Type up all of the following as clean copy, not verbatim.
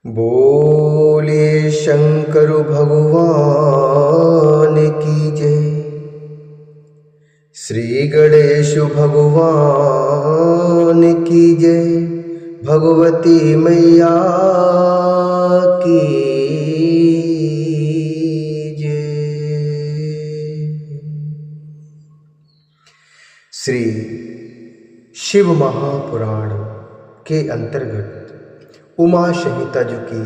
बोले शंकर भगवान की जय। श्री गणेश भगवान की जय। भगवती मैया की जय। श्री शिव महापुराण के अंतर्गत उमा संहिता जो कि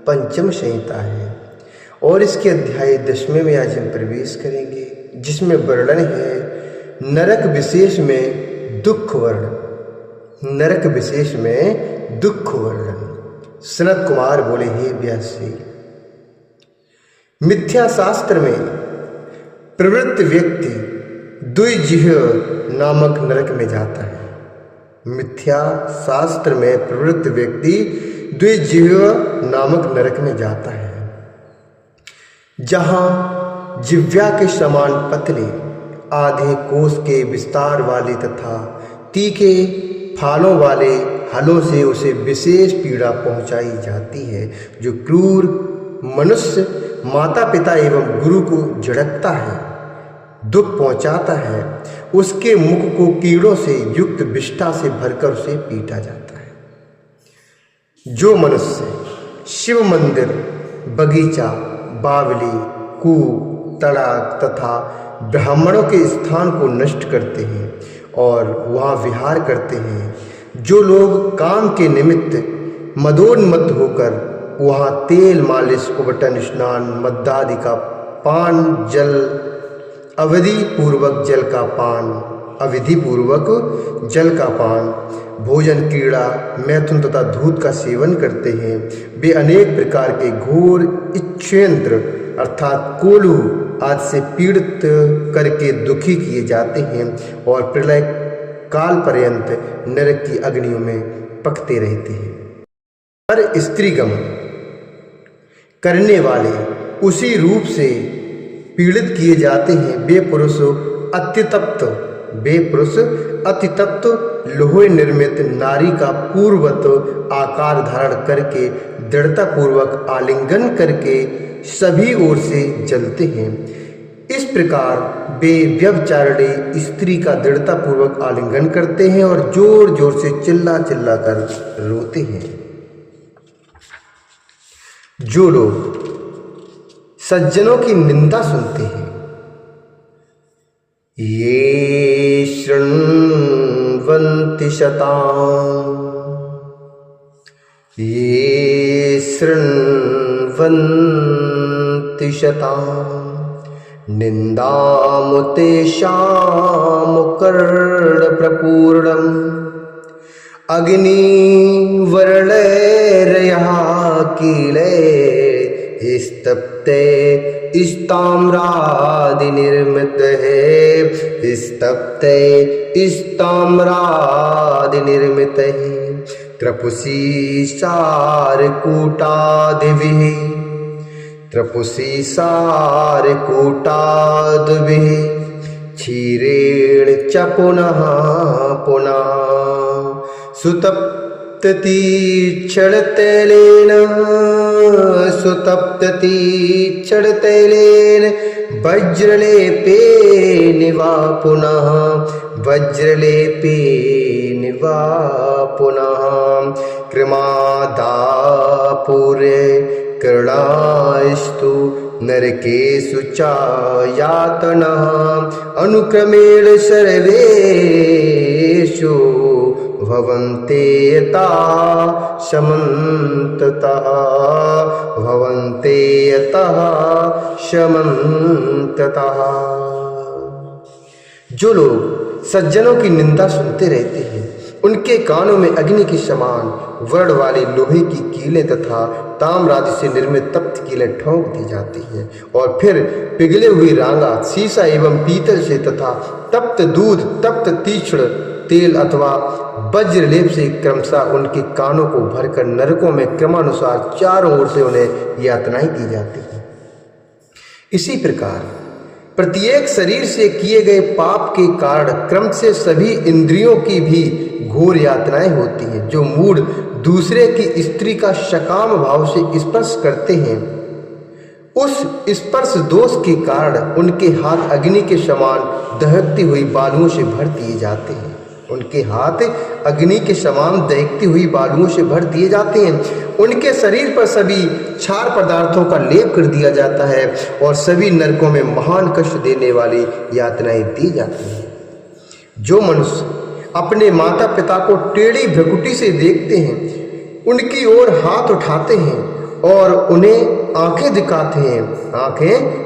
पंचम संहिता है और इसके अध्याय 10वें में आज हम प्रवेश करेंगे, जिसमें वर्णन है नरक विशेष में दुख वर्णन। नरक विशेष में दुख वर्णन। सनत कुमार बोले, हे व्यासी, मिथ्या शास्त्र में प्रवृत्त व्यक्ति द्विजिह्व नामक नरक में जाता है। मिथ्या शास्त्र में प्रवृत्त व्यक्ति द्विजिह्व नामक नरक में जाता है, जहां जिह्वा के समान पतले आधे कोस के विस्तार वाले तथा तीखे फालों वाले हलों से उसे विशेष पीड़ा पहुंचाई जाती है, जो क्रूर मनुष्य माता पिता एवं गुरु को झड़कता है, दुख पहुंचाता है। उसके मुख को कीड़ों से युक्त विष्ठा से भरकर उसे पीटा जाता है। जो मनुष्य शिव मंदिर, बगीचा, बावली, कूप, तड़ाक तथा ब्राह्मणों के स्थान को नष्ट करते हैं और वहाँ विहार करते हैं, जो लोग काम के निमित्त मदोन्मत्त होकर वहाँ तेल मालिश, उबटन स्नान, मद्दादि का पान, जल अविधि पूर्वक जल का पान, भोजन, क्रीड़ा, मैथुन तथा दूध का सेवन करते हैं, वे अनेक प्रकार के घोर इच्छेंद्र अर्थात कोलू आदि से पीड़ित करके दुखी किए जाते हैं और प्रलय काल पर्यंत नरक की अग्नियों में पकते रहते हैं। पर स्त्रीगमन करने वाले उसी रूप से पीड़ित किए जाते हैं। वे पुरुष अतितप्त लोहे निर्मित नारी का पूर्वत आकार धारण करके दृढ़ता पूर्वक आलिंगन करके सभी ओर से जलते हैं। इस प्रकार वे व्यभिचारिणी स्त्री का दृढ़ता पूर्वक आलिंगन करते हैं और जोर जोर से चिल्ला चिल्ला कर रोते हैं। जो लोग सज्जनों की निंदा सुनते हैं, ये शृण्वन्ति शतां निन्दामुतेषां कर्णप्रपूर्णम् अग्निवर्णैर्यः कीले स्तप्ते स्ताम्रादि निर्मित है। त्रपुसी सारकूटादिभिः क्षीरेण च पुनः सुतप्ततीक्षणतैलेन वज्रलेपेन वा पुनः कृमादापुरे करणास्तु नरकेषु च यातनः अनुक्रमेण सर्वेषु भवन्ते यथा शमन्ततः। जो लोग सज्जनों की निंदा सुनते रहते हैं, उनके कानों में अग्नि के समान वर्ण वाली लोहे की कीलें तथा ताम्रादि से निर्मित तप्त कीलें ठोंक दी जाती हैं और फिर पिघले हुई रांगा, सीसा एवं पीतल से तथा तप्त दूध, तप्त तीक्ष्ण तेल अथवा वज्रलेप से क्रमशः उनके कानों को भरकर नरकों में क्रमानुसार चारों ओर से उन्हें यातनाएं की जाती हैं। इसी प्रकार प्रत्येक शरीर से किए गए पाप के कारण क्रम से सभी इंद्रियों की भी घोर यातनाएं होती हैं। जो मूढ़ दूसरे की स्त्री का सकाम भाव से स्पर्श करते हैं, उस स्पर्श दोष के कारण उनके हाथ अग्नि के समान दहकती हुई बालुओं से भर दिए जाते हैं। उनके हाथ अग्नि के समान दहकती हुई बालुओं से भर दिए जाते हैं। उनके शरीर पर सभी क्षार पदार्थों का लेप कर दिया जाता है और सभी नरकों में महान कष्ट देने वाली यातनाएं दी जाती हैं। जो मनुष्य अपने माता पिता को टेढ़ी भ्रुकुटी से देखते हैं, उनकी ओर हाथ उठाते हैं और उन्हें आंखें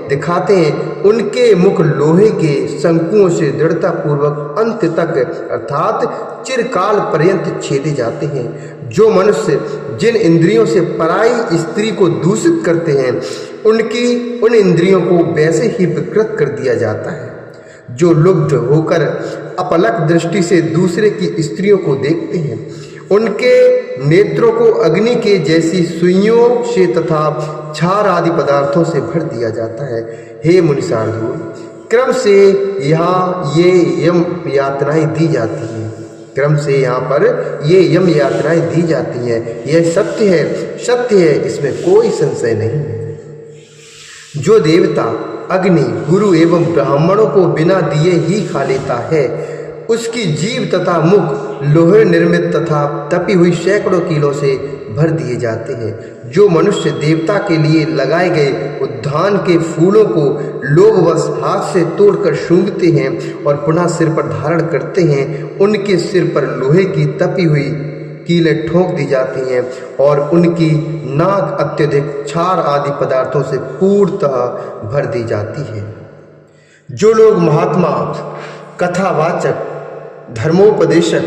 दिखाते हैं, उनके मुख लोहे के शंकुओं से दृढ़ता पूर्वक अंत तक अर्थात चिरकाल पर्यंत छेदे जाते हैं। जो मनुष्य जिन इंद्रियों से पराई स्त्री को दूषित करते हैं, उन इंद्रियों को वैसे ही विकृत कर दिया जाता है। जो लुब्ध होकर अपलक दृष्टि से दूसरे की स्त्रियों को देखते हैं, उनके नेत्रों को अग्नि के जैसी सुइयों से तथा क्षार आदि पदार्थों से भर दिया जाता है। हे मुनिसार्दूल, क्रम से यहाँ ये यम यातनाएं दी जाती हैं। क्रम से यहाँ पर ये यम यातनाएं दी जाती हैं। यह सत्य है, इसमें कोई संशय नहीं है। जो देवता अग्नि, गुरु एवं ब्राह्मणों को बिना दिए ही खा लेता है, उसकी जीभ तथा मुख लोहे निर्मित तथा तपी हुई सैकड़ों कीलों से भर दिए जाते हैं। जो मनुष्य देवता के लिए लगाए गए उद्यान के फूलों को लोग बस हाथ से तोड़कर सूंघते हैं और पुनः सिर पर धारण करते हैं, उनके सिर पर लोहे की तपी हुई कीलें ठोक दी जाती हैं और उनकी नाक अत्यधिक क्षार आदि पदार्थों से पूर्णतः भर दी जाती है। जो लोग महात्मा, कथावाचक, धर्मोपदेशक,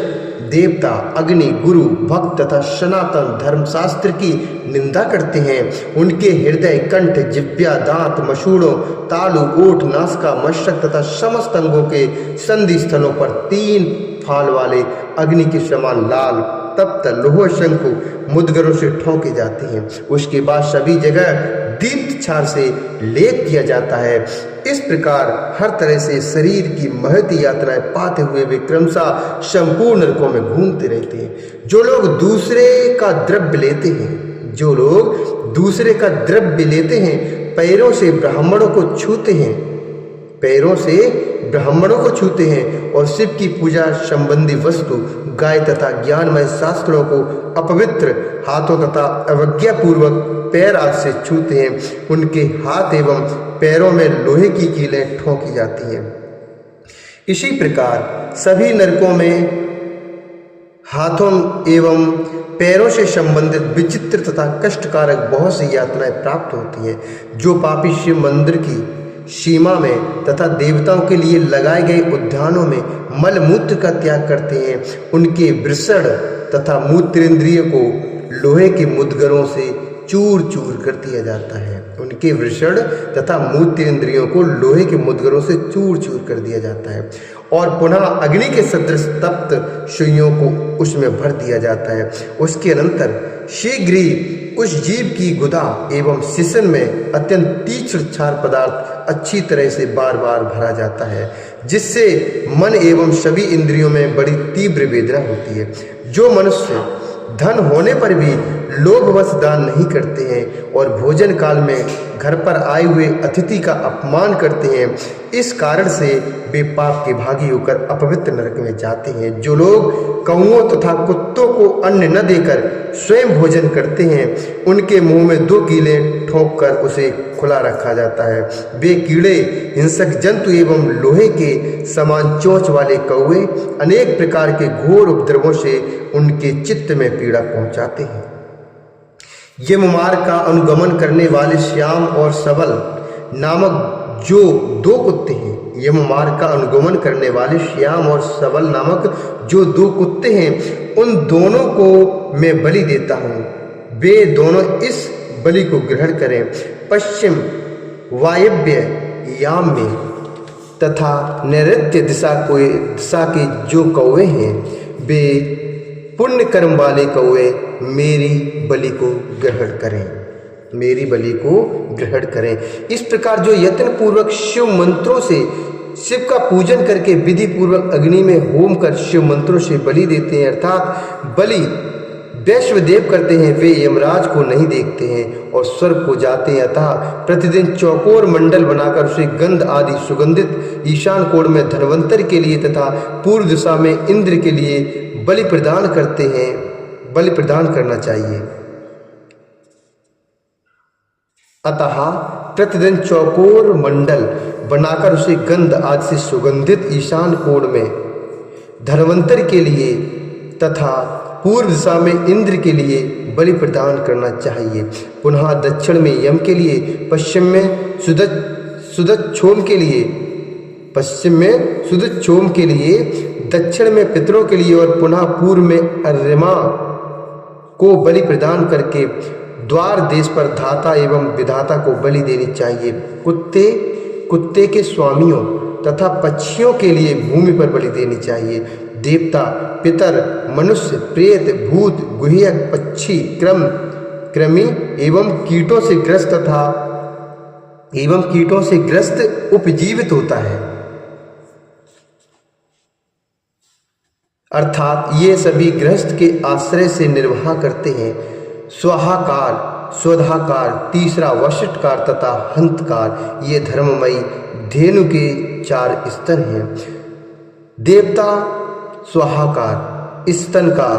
देवता, अग्नि, गुरु, भक्त तथा सनातन धर्मशास्त्र की निंदा करते हैं, उनके हृदय, कंठ, जिह्वा, दांत, मसूड़ों, तालु, ओठ, नासिका, मस्तक तथा समस्त अंगों के संधि स्थलों पर 3 फाल वाले अग्नि के समान लाल तप्त लोह शंकु मुद्गरों से ठोके जाते हैं। उसके बाद सभी जगह दीप्त क्षार से लेप किया जाता है। इस प्रकार हर तरह से शरीर की महती यात्राएं पाते हुए वे क्रमशः संपूर्ण नरकों में घूमते रहते हैं। जो लोग दूसरे का द्रव्य लेते हैं, पैरों से ब्राह्मणों को छूते हैं और शिव की पूजा संबंधी वस्तु, गाय तथा ज्ञानमय शास्त्रों को अपवित्र हाथों तथा अवज्ञापूर्वक पैर आदि से छूते हैं, उनके हाथ एवं पैरों में लोहे की कीलें ठोकी जाती हैं। इसी प्रकार सभी नरकों में हाथों एवं पैरों से संबंधित विचित्र तथा कष्टकारक बहुत सी यातनाएं प्राप्त होती हैं। जो पापी शिव मंदिर की सीमा में तथा देवताओं के लिए लगाए गए उद्यानों में मलमूत्र का त्याग करते हैं, उनके वृषण तथा मूत्रेंद्रिय को लोहे के मुद्गरों से चूर चूर कर दिया जाता है। उनके वृषण तथा मूत्रेंद्रियों को लोहे के मुद्गरों से चूर चूर कर दिया जाता है और पुनः अग्नि के सदृश तप्त सुइयों को उसमें भर दिया जाता है। उसके अनंतर शीघ्र ही उस जीव की गुदा एवं शिशन में अत्यंत तीक्ष्ण क्षार पदार्थ अच्छी तरह से बार बार भरा जाता है, जिससे मन एवं सभी इंद्रियों में बड़ी तीव्र वेदना होती है। जो मनुष्य धन होने पर भी लोभवश दान नहीं करते हैं और भोजन काल में घर पर आए हुए अतिथि का अपमान करते हैं, इस कारण से वे पाप के भागी होकर अपवित्र नरक में जाते हैं। जो लोग कौओं तथा कुत्तों को अन्न न देकर स्वयं भोजन करते हैं, उनके मुंह में 2 कीलें ठोक कर उसे खुला रखा जाता है। वे कीड़े, हिंसक जंतु एवं लोहे के समान चोंच वाले कौवे अनेक प्रकार के घोर उपद्रवों से उनके चित्त में पीड़ा पहुंचाते हैं। यम मार्ग का अनुगमन करने वाले श्याम और सबल नामक जो 2 कुत्ते हैं, यम मार्ग का अनुगमन करने वाले श्याम और सबल नामक जो 2 कुत्ते हैं, उन दोनों को मैं बलि देता हूँ। वे दोनों इस बलि को ग्रहण करें। पश्चिम वायव्य याम में तथा नैऋत्य दिशा के जो कौवे हैं, वे पुण्य कर्म वाले कौवे मेरी बलि को ग्रहण करें। इस प्रकार जो यत्न पूर्वक शिव मंत्रों से शिव का पूजन करके विधि पूर्वक अग्नि में होम कर शिव मंत्रों से बलि देते हैं, अर्थात बलि वैश्वदेव करते हैं वे यमराज को नहीं देखते हैं और स्वर्ग को जाते हैं, अतः प्रतिदिन चौकोर मंडल बनाकर उसे गंध आदि सुगंधित ईशान कोण में धन्वंतरि के लिए तथा पूर्व दिशा में इंद्र के लिए बलि प्रदान करते हैं, बलि प्रदान करना चाहिए। अतः प्रतिदिन चौकोर मंडल बनाकर उसे गंध आदि से सुगंधित ईशान कोण में धन्वंतरि के लिए तथा पूर्व दिशा में इंद्र के लिए बलि प्रदान करना चाहिए। पुनः दक्षिण में यम के लिए, पश्चिम में सुदच्छोम के लिए, पश्चिम में सुदच्छोम के लिए, दक्षिण में पितरों के लिए और पुनः पूर्व में अर्यमा को बलि प्रदान करके द्वार देश पर धाता एवं विधाता को बलि देनी चाहिए। कुत्ते के स्वामियों तथा पक्षियों के लिए भूमि पर बलि देनी चाहिए। देवता, पितर, मनुष्य, प्रेत, भूत, गुह्यक, पक्षी, कृमि एवं कीटों से ग्रस्त उपजीवित होता है, अर्थात ये सभी गृहस्थ के आश्रय से निर्वाह करते हैं। स्वाहाकार, स्वधाकार, तीसरा वशिष्ठकार तथा हंतकार, ये धर्ममयी धेनु के 4 स्तन हैं। देवता स्वाहाकार स्तन का,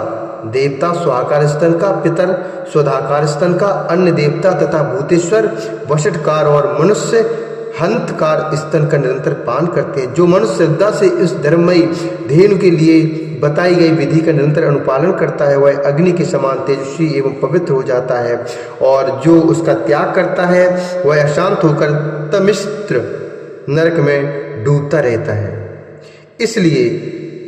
देवता स्वाहाकार स्तन का, पितर स्वधाकार स्तन का, अन्य देवता तथा भूतेश्वर वशिष्ठकार और मनुष्य हंतकार स्तन का निरंतर पान करते हैं। जो मनुष्य श्रद्धा से इस धर्ममयी धेनु के लिए बताई गई विधि का निरंतर अनुपालन करता है वह अग्नि के समान तेजस्वी एवं पवित्र हो जाता है, और जो उसका त्याग करता है वह अशांत होकर तमिश्र नरक में डूबता रहता है। इसलिए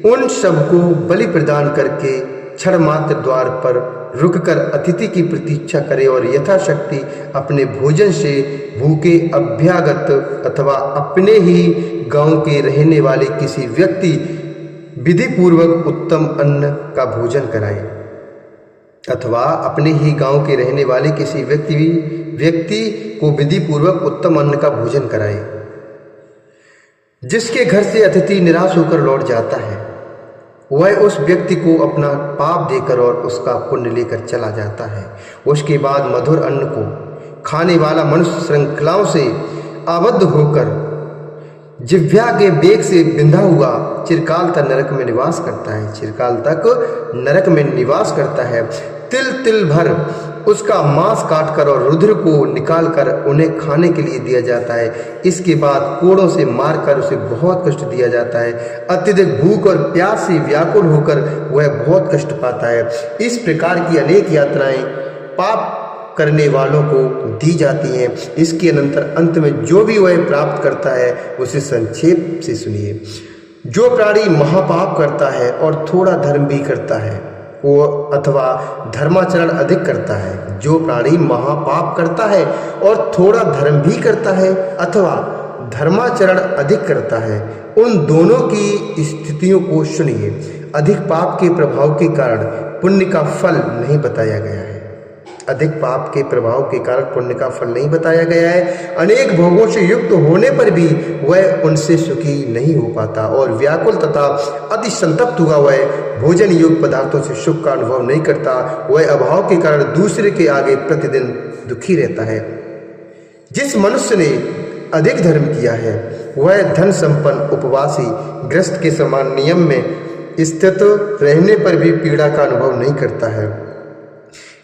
उन सबको बलि प्रदान करके क्षण मात्र द्वार पर रुककर अतिथि की प्रतीक्षा करे और यथाशक्ति अपने भोजन से भूखे अभ्यागत अथवा अपने ही गांव के रहने वाले किसी व्यक्ति विधि पूर्वक उत्तम अन्न का भोजन कराए, अथवा अपने ही गांव के रहने वाले किसी व्यक्ति को विधि पूर्वक उत्तम अन्न का भोजन कराए। जिसके घर से अतिथि निराश होकर लौट जाता है वह उस व्यक्ति को अपना पाप देकर और उसका पुण्य लेकर चला जाता है। उसके बाद मधुर अन्न को खाने वाला मनुष्य श्रृंखलाओं से आबद्ध होकर जिह्वा के बेग से बिंधा हुआ चिरकाल तक नरक में निवास करता है, चिरकाल तक नरक में निवास करता है। तिल तिल भर उसका मांस काटकर और रुधिर को निकालकर उन्हें खाने के लिए दिया जाता है। इसके बाद कोड़ों से मारकर उसे बहुत कष्ट दिया जाता है। अत्यधिक भूख और प्यास से व्याकुल होकर वह बहुत कष्ट पाता है। इस प्रकार की अनेक यातनाएं पाप करने वालों को दी जाती हैं। इसके अनंतर अंत में जो भी वह प्राप्त करता है उसे संक्षेप से सुनिए। जो प्राणी महापाप करता है और थोड़ा धर्म भी करता है वो अथवा धर्माचरण अधिक करता है, जो प्राणी महापाप करता है और थोड़ा धर्म भी करता है अथवा धर्माचरण अधिक करता है, उन दोनों की स्थितियों को सुनिए। अधिक पाप के प्रभाव के कारण पुण्य का फल नहीं बताया गया है। अधिक पाप के प्रभाव के कारण पुण्य का फल नहीं बताया गया है। अनेक भोगों से युक्त होने पर भी वह उनसे सुखी नहीं हो पाता और व्याकुल तथा अति संतप्त हुआ वह भोजन योग्य पदार्थों से सुख का अनुभव नहीं करता। वह अभाव के कारण दूसरे के आगे प्रतिदिन दुखी रहता है। जिस मनुष्य ने अधिक धर्म किया है वह धन संपन्न उपवासी ग्रस्त के समान नियम में स्थित रहने पर भी पीड़ा का अनुभव नहीं करता है।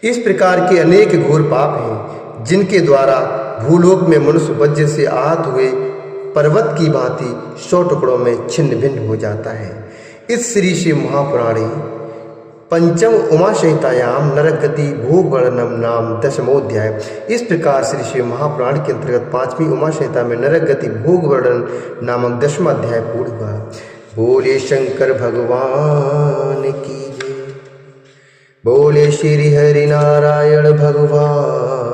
इस प्रकार के अनेक घोर पाप हैं जिनके द्वारा भूलोक में मनुष्य वज्र से आहत हुए पर्वत की भांति 100 टुकड़ों में छिन्न भिन्न हो जाता है। इस श्री शिव महापुराणे पंचम उमा संहितायाम नरक गति भोग वर्णनम नाम 10वां। इस प्रकार श्री शिव महापुराण के अंतर्गत 5वीं उमा संहिता में नरक गति भोग वर्णन नामक 10वां अध्याय पूर्ण हुआ। बोले शंकर भगवान की, बोले श्री हरि नारायण भगवान